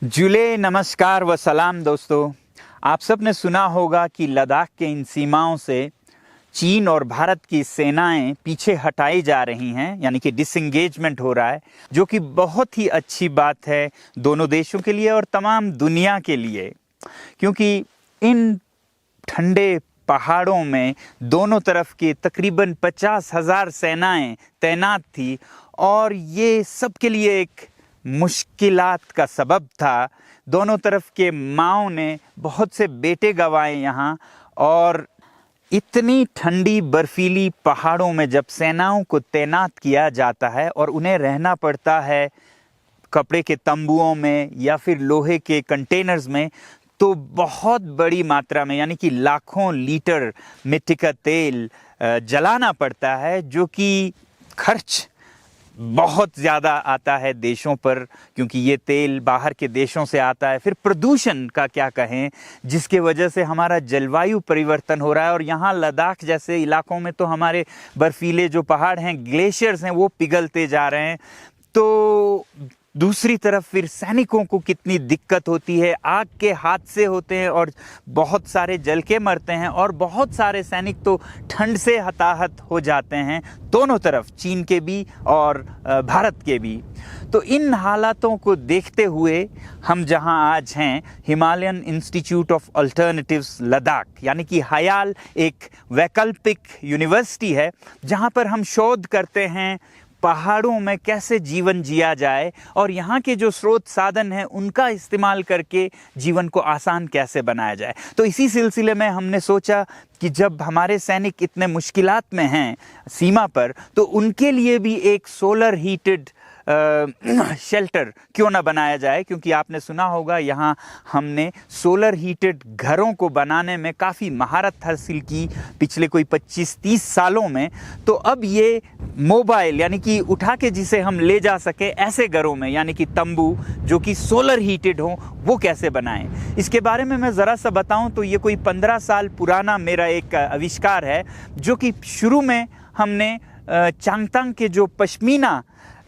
जुले नमस्कार व सलाम दोस्तों। आप सब ने सुना होगा कि लद्दाख के इन सीमाओं से चीन और भारत की सेनाएं पीछे हटाई जा रही हैं, यानी कि डिसएंगेजमेंट हो रहा है, जो कि बहुत ही अच्छी बात है दोनों देशों के लिए और तमाम दुनिया के लिए, क्योंकि इन ठंडे पहाड़ों में दोनों तरफ के तकरीबन 50,000 सेनाएं तैनात थी और ये सबके लिए एक मुश्किलात का सबब था। दोनों तरफ के माओं ने बहुत से बेटे गंवाए यहाँ, और इतनी ठंडी बर्फीली पहाड़ों में जब सेनाओं को तैनात किया जाता है और उन्हें रहना पड़ता है कपड़े के तंबुओं में या फिर लोहे के कंटेनर्स में, तो बहुत बड़ी मात्रा में यानी कि लाखों लीटर मिट्टी का तेल जलाना पड़ता है, जो कि खर्च बहुत ज़्यादा आता है देशों पर, क्योंकि ये तेल बाहर के देशों से आता है। फिर प्रदूषण का क्या कहें, जिसके वजह से हमारा जलवायु परिवर्तन हो रहा है, और यहाँ लद्दाख जैसे इलाकों में तो हमारे बर्फीले जो पहाड़ हैं, ग्लेशियर्स हैं, वो पिघलते जा रहे हैं। तो दूसरी तरफ फिर सैनिकों को कितनी दिक्कत होती है, आग के हादसे होते हैं और बहुत सारे जल के मरते हैं, और बहुत सारे सैनिक तो ठंड से हताहत हो जाते हैं, दोनों तरफ, चीन के भी और भारत के भी। तो इन हालातों को देखते हुए हम जहां आज हैं, Himalayan institute of alternatives Ladakh, यानी कि हयाल एक वैकल्पिक यूनिवर्सिटी है जहां पर हम शोध करते हैं पहाड़ों में कैसे जीवन जिया जाए और यहाँ के जो स्रोत साधन हैं उनका इस्तेमाल करके जीवन को आसान कैसे बनाया जाए। तो इसी सिलसिले में हमने सोचा कि जब हमारे सैनिक इतने मुश्किलात में हैं सीमा पर, तो उनके लिए भी एक सोलर हीटेड शेल्टर क्यों ना बनाया जाए, क्योंकि आपने सुना होगा यहाँ हमने सोलर हीटेड घरों को बनाने में काफ़ी महारत हासिल की पिछले कोई 25-30 सालों में। तो अब ये मोबाइल यानी कि उठा के जिसे हम ले जा सके ऐसे घरों में, यानी कि तंबू जो कि सोलर हीटेड हो, वो कैसे बनाएं। इसके बारे में मैं ज़रा सा बताऊं तो ये कोई 15 साल पुराना मेरा एक आविष्कार है, जो कि शुरू में हमने चांगतांग के जो पश्मीना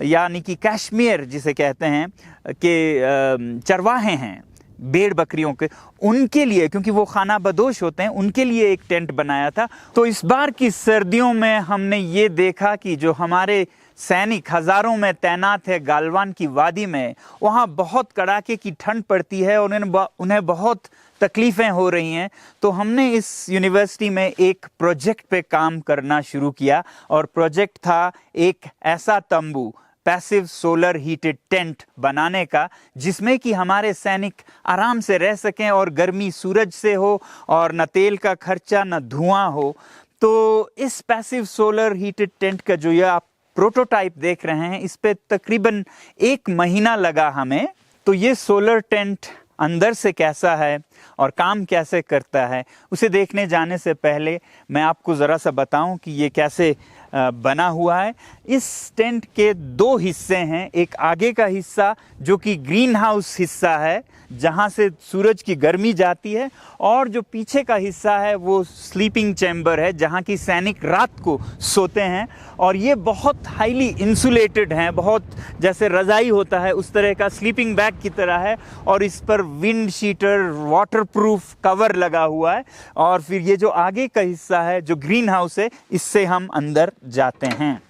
यानी कि कश्मीर जिसे कहते हैं के चरवाहे हैं भेड़ बकरियों के, उनके लिए, क्योंकि वो खाना बदोश होते हैं, उनके लिए एक टेंट बनाया था। तो इस बार की सर्दियों में हमने ये देखा कि जो हमारे सैनिक हज़ारों में तैनात है गालवान की वादी में, वहाँ बहुत कड़ाके की ठंड पड़ती है और उन्हें बहुत तकलीफ़ें हो रही हैं। तो हमने इस यूनिवर्सिटी में एक प्रोजेक्ट पे काम करना शुरू किया, और प्रोजेक्ट था एक ऐसा तंबू, पैसिव सोलर हीटेड टेंट बनाने का, जिसमें कि हमारे सैनिक आराम से रह सकें और गर्मी सूरज से हो और न तेल का खर्चा न धुआं हो। तो इस पैसिव सोलर हीटेड टेंट का जो ये आप प्रोटोटाइप देख रहे हैं, इस पे तकरीबन 1 महीना लगा हमें। तो ये सोलर टेंट अंदर से कैसा है और काम कैसे करता है, उसे देखने जाने से पहले मैं आपको ज़रा सा बताऊं कि ये कैसे बना हुआ है। इस टेंट के 2 हिस्से हैं। एक आगे का हिस्सा जो कि ग्रीन हाउस हिस्सा है, जहां से सूरज की गर्मी जाती है, और जो पीछे का हिस्सा है वो स्लीपिंग चैम्बर है, जहां की सैनिक रात को सोते हैं। और ये बहुत हाईली इंसुलेटेड हैं, बहुत जैसे रज़ाई होता है उस तरह का, स्लीपिंग बैग की तरह है, और इस पर विंड शीटर वाटरप्रूफ कवर लगा हुआ है। और फिर ये जो आगे का हिस्सा है जो ग्रीन हाउस है, इससे हम अंदर जाते हैं।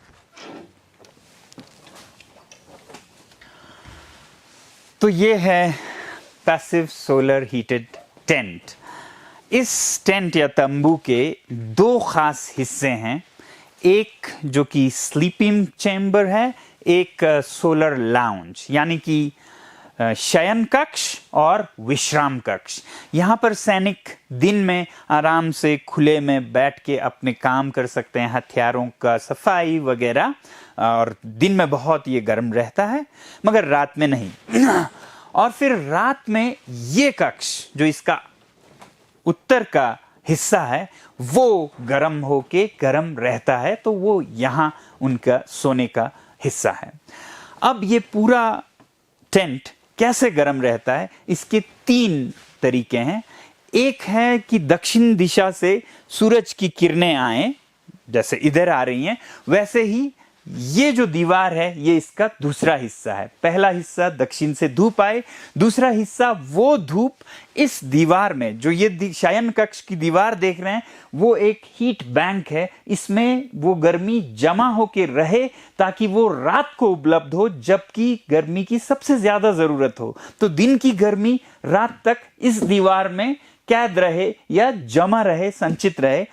तो ये है पैसिव सोलर हीटेड टेंट। इस टेंट या तंबू के 2 खास हिस्से हैं, एक जो कि स्लीपिंग चैम्बर है, एक सोलर लाउंज यानी कि शयन कक्ष और विश्राम कक्ष। यहाँ पर सैनिक दिन में आराम से खुले में बैठ के अपने काम कर सकते हैं, हथियारों का सफाई वगैरह, और दिन में बहुत ये गर्म रहता है, मगर रात में नहीं। और फिर रात में ये कक्ष जो इसका उत्तर का हिस्सा है, वो गर्म होके गर्म रहता है, तो वो यहाँ उनका सोने का हिस्सा है। अब ये पूरा टेंट कैसे गर्म रहता है, इसके 3 तरीके हैं। एक है कि दक्षिण दिशा से सूरज की किरणें आए, जैसे इधर आ रही हैं, वैसे ही ये जो दीवार है ये इसका दूसरा हिस्सा है। पहला हिस्सा दक्षिण से धूप आए, दूसरा हिस्सा वो धूप इस दीवार में, जो ये शयन कक्ष की दीवार देख रहे हैं वो एक हीट बैंक है, इसमें वो गर्मी जमा होकर रहे ताकि वो रात को उपलब्ध हो जबकि गर्मी की सबसे ज्यादा जरूरत हो। तो दिन की गर्मी रात तक इस दीवार में कैद रहे या जमा रहे, संचित रहे।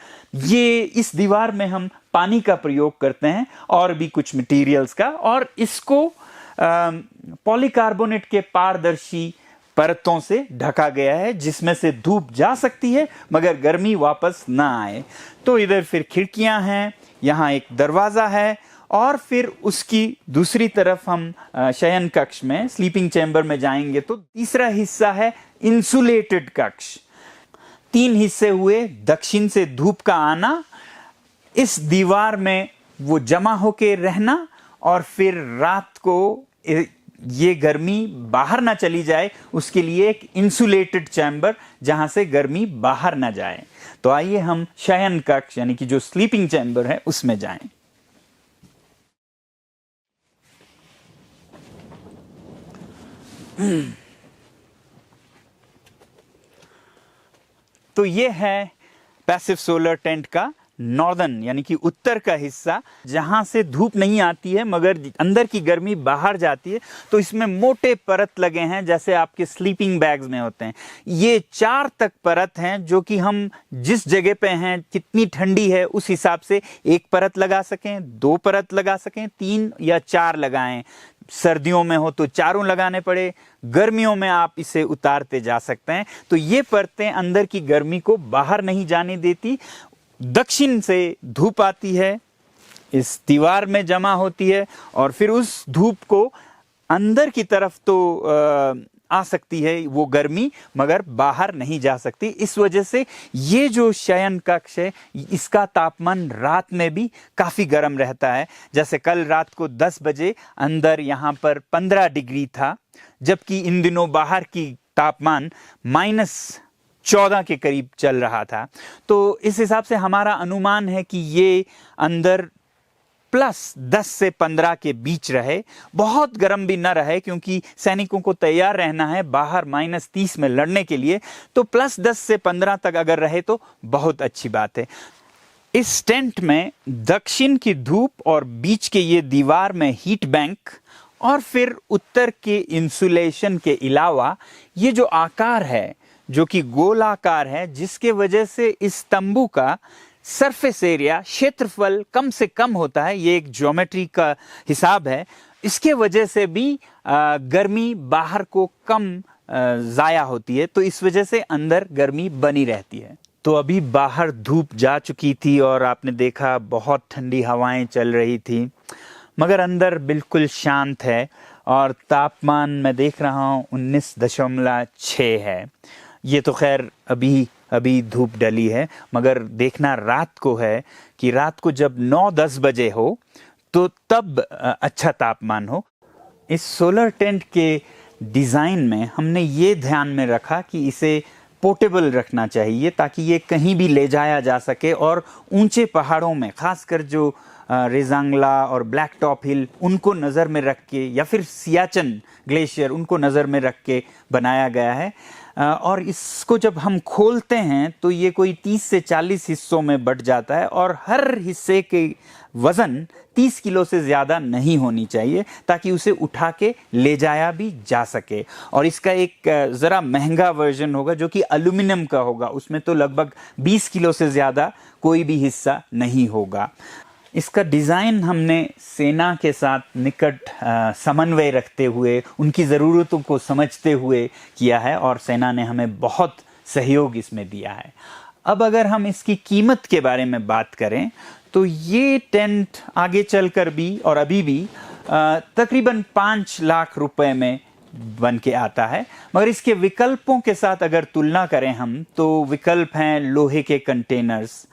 ये इस दीवार में हम पानी का प्रयोग करते हैं और भी कुछ मटेरियल्स का, और इसको पॉलीकार्बोनेट के पारदर्शी परतों से ढका गया है जिसमें से धूप जा सकती है मगर गर्मी वापस ना आए। तो इधर फिर खिड़कियां हैं, यहाँ एक दरवाजा है, और फिर उसकी दूसरी तरफ हम शयन कक्ष में, स्लीपिंग चैम्बर में जाएंगे तो तीसरा हिस्सा है इंसुलेटेड कक्ष। 3 हिस्से हुए, दक्षिण से धूप का आना, इस दीवार में वो जमा होके रहना, और फिर रात को ये गर्मी बाहर ना चली जाए उसके लिए एक इंसुलेटेड चैम्बर जहां से गर्मी बाहर ना जाए। तो आइए हम शयन कक्ष यानी कि जो स्लीपिंग चैम्बर है उसमें जाएं। तो ये है पैसिव सोलर टेंट का नॉर्दर्न यानी कि उत्तर का हिस्सा, जहां से धूप नहीं आती है मगर अंदर की गर्मी बाहर जाती है। तो इसमें मोटे परत लगे हैं जैसे आपके स्लीपिंग बैग्स में होते हैं। ये 4 तक परत हैं जो कि हम जिस जगह पे हैं, कितनी ठंडी है उस हिसाब से 1 परत लगा सकें, 2 परत लगा सकें, 3 या 4 लगाएं। सर्दियों में हो तो 4 लगाने पड़े, गर्मियों में आप इसे उतारते जा सकते हैं। तो ये परतें अंदर की गर्मी को बाहर नहीं जाने देती। दक्षिण से धूप आती है, इस दीवार में जमा होती है, और फिर उस धूप को अंदर की तरफ तो आ सकती है वो गर्मी, मगर बाहर नहीं जा सकती। इस वजह से ये जो शयन कक्ष है इसका तापमान रात में भी काफ़ी गर्म रहता है। जैसे कल रात को 10 बजे अंदर यहाँ पर 15 डिग्री था, जबकि इन दिनों बाहर की तापमान -14 के करीब चल रहा था। तो इस हिसाब से हमारा अनुमान है कि ये अंदर +10 से 15 के बीच रहे, बहुत गर्म भी न रहे क्योंकि सैनिकों को तैयार रहना है बाहर -30 में लड़ने के लिए। तो +10 से 15 तक अगर रहे तो बहुत अच्छी बात है। इस टेंट में दक्षिण की धूप और बीच के ये दीवार में हीट बैंक, और फिर उत्तर के इंसुलेशन के अलावा ये जो आकार है जो कि गोलाकार है, जिसके वजह से इस तंबू का सरफेस एरिया, क्षेत्रफल कम से कम होता है। ये एक ज्योमेट्री का हिसाब है। इसके वजह से भी गर्मी बाहर को कम जाया होती है, तो इस वजह से अंदर गर्मी बनी रहती है। तो अभी बाहर धूप जा चुकी थी और आपने देखा बहुत ठंडी हवाएं चल रही थी, मगर अंदर बिल्कुल शांत है और तापमान मैं देख रहा हूँ 19.6 है। ये तो खैर अभी धूप डली है, मगर देखना रात को है कि रात को जब 9-10 बजे हो तो तब अच्छा तापमान हो। इस सोलर टेंट के डिज़ाइन में हमने ये ध्यान में रखा कि इसे पोर्टेबल रखना चाहिए ताकि ये कहीं भी ले जाया जा सके, और ऊंचे पहाड़ों में खासकर जो रेजांगला और ब्लैक टॉप हिल उनको नज़र में रख के, या फिर सियाचन ग्लेशियर उनको नज़र में रख के बनाया गया है। और इसको जब हम खोलते हैं तो ये कोई 30 से 40 हिस्सों में बट जाता है, और हर हिस्से के वज़न 30 किलो से ज़्यादा नहीं होनी चाहिए ताकि उसे उठा के ले जाया भी जा सके। और इसका एक ज़रा महंगा वर्जन होगा जो कि एल्यूमिनियम का होगा, उसमें तो लगभग 20 किलो से ज़्यादा कोई भी हिस्सा नहीं होगा। इसका डिज़ाइन हमने सेना के साथ निकट समन्वय रखते हुए, उनकी ज़रूरतों को समझते हुए किया है, और सेना ने हमें बहुत सहयोग इसमें दिया है। अब अगर हम इसकी कीमत के बारे में बात करें तो ये टेंट आगे चलकर भी और अभी भी तकरीबन 5 लाख रुपए में बन के आता है। मगर इसके विकल्पों के साथ अगर तुलना करें हम, तो विकल्प हैं लोहे के कंटेनर्स।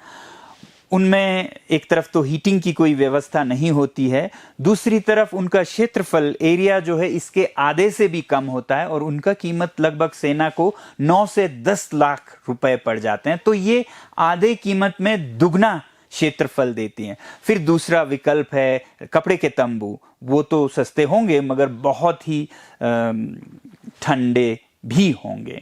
उनमें एक तरफ तो हीटिंग की कोई व्यवस्था नहीं होती है, दूसरी तरफ उनका क्षेत्रफल एरिया जो है इसके आधे से भी कम होता है, और उनका कीमत लगभग सेना को 9 से 10 लाख रुपए पड़ जाते हैं। तो ये आधे कीमत में दुगना क्षेत्रफल देती हैं। फिर दूसरा विकल्प है कपड़े के तंबू, वो तो सस्ते होंगे मगर बहुत ही ठंडे भी होंगे।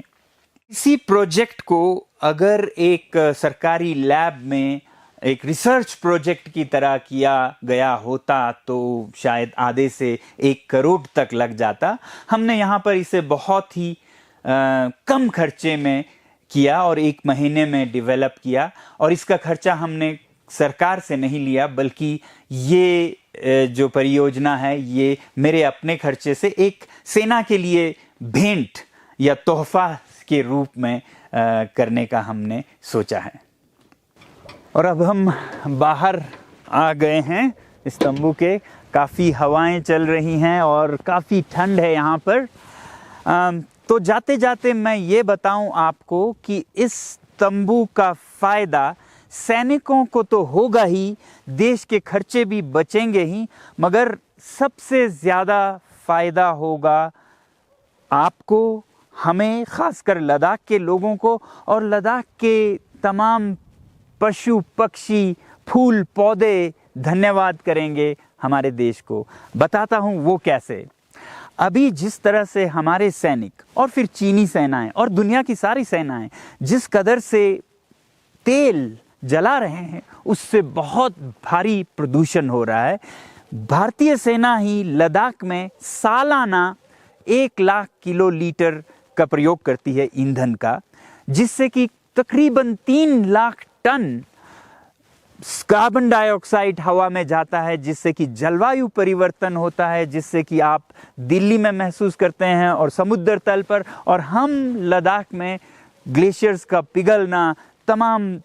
इसी प्रोजेक्ट को अगर एक सरकारी लैब में एक रिसर्च प्रोजेक्ट की तरह किया गया होता तो शायद आधे से 1 करोड़ तक लग जाता। हमने यहाँ पर इसे बहुत ही कम खर्चे में किया और 1 महीने में डेवलप किया, और इसका खर्चा हमने सरकार से नहीं लिया, बल्कि ये जो परियोजना है ये मेरे अपने खर्चे से एक सेना के लिए भेंट या तोहफा के रूप में करने का हमने सोचा है। और अब हम बाहर आ गए हैं इस तंबू के। काफ़ी हवाएं चल रही हैं और काफ़ी ठंड है यहाँ पर। तो जाते जाते मैं ये बताऊं आपको कि इस तंबू का फ़ायदा सैनिकों को तो होगा ही, देश के खर्चे भी बचेंगे ही, मगर सबसे ज़्यादा फ़ायदा होगा आपको, हमें, ख़ासकर लद्दाख के लोगों को, और लद्दाख के तमाम पशु पक्षी फूल पौधे धन्यवाद करेंगे हमारे देश को। बताता हूँ वो कैसे। अभी जिस तरह से हमारे सैनिक और फिर चीनी सेनाएं और दुनिया की सारी सेनाएं जिस कदर से तेल जला रहे हैं, उससे बहुत भारी प्रदूषण हो रहा है। भारतीय सेना ही लद्दाख में सालाना 1 लाख किलोलीटर का प्रयोग करती है ईंधन का, जिससे कि तकरीबन 3 लाख टन कार्बन डाइऑक्साइड हवा में जाता है, जिससे कि जलवायु परिवर्तन होता है, जिससे कि आप दिल्ली में महसूस करते हैं और समुद्र तल पर, और हम लद्दाख में ग्लेशियर्स का पिघलना, तमाम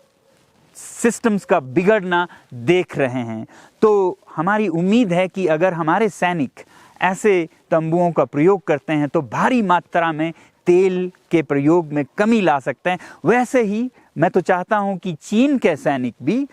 सिस्टम्स का बिगड़ना देख रहे हैं। तो हमारी उम्मीद है कि अगर हमारे सैनिक ऐसे तंबुओं का प्रयोग करते हैं तो भारी मात्रा में तेल के प्रयोग में कमी ला सकते हैं। वैसे ही मैं तो चाहता हूं कि चीन के सैनिक भी,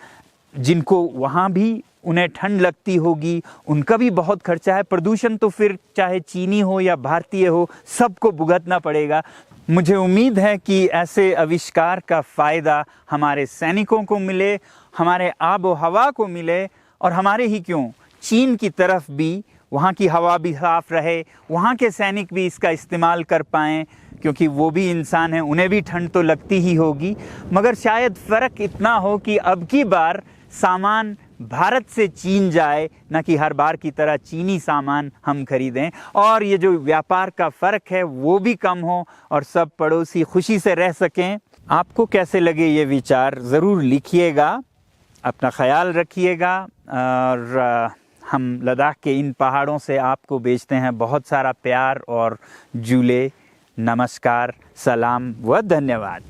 जिनको वहाँ भी उन्हें ठंड लगती होगी, उनका भी बहुत खर्चा है, प्रदूषण तो फिर चाहे चीनी हो या भारतीय हो सबको भुगतना पड़ेगा। मुझे उम्मीद है कि ऐसे आविष्कार का फ़ायदा हमारे सैनिकों को मिले, हमारे आबो हवा को मिले, और हमारे ही क्यों, चीन की तरफ भी वहाँ की हवा भी साफ रहे, वहाँ के सैनिक भी इसका इस्तेमाल कर पाएँ, क्योंकि वो भी इंसान हैं, उन्हें भी ठंड तो लगती ही होगी। मगर शायद फ़र्क इतना हो कि अब की बार सामान भारत से चीन जाए, न कि हर बार की तरह चीनी सामान हम खरीदें, और ये जो व्यापार का फ़र्क है वो भी कम हो और सब पड़ोसी खुशी से रह सकें। आपको कैसे लगे ये विचार ज़रूर लिखिएगा, अपना ख्याल रखिएगा, और हम लद्दाख के इन पहाड़ों से आपको भेजते हैं बहुत सारा प्यार और जूले, नमस्कार, सलाम व धन्यवाद।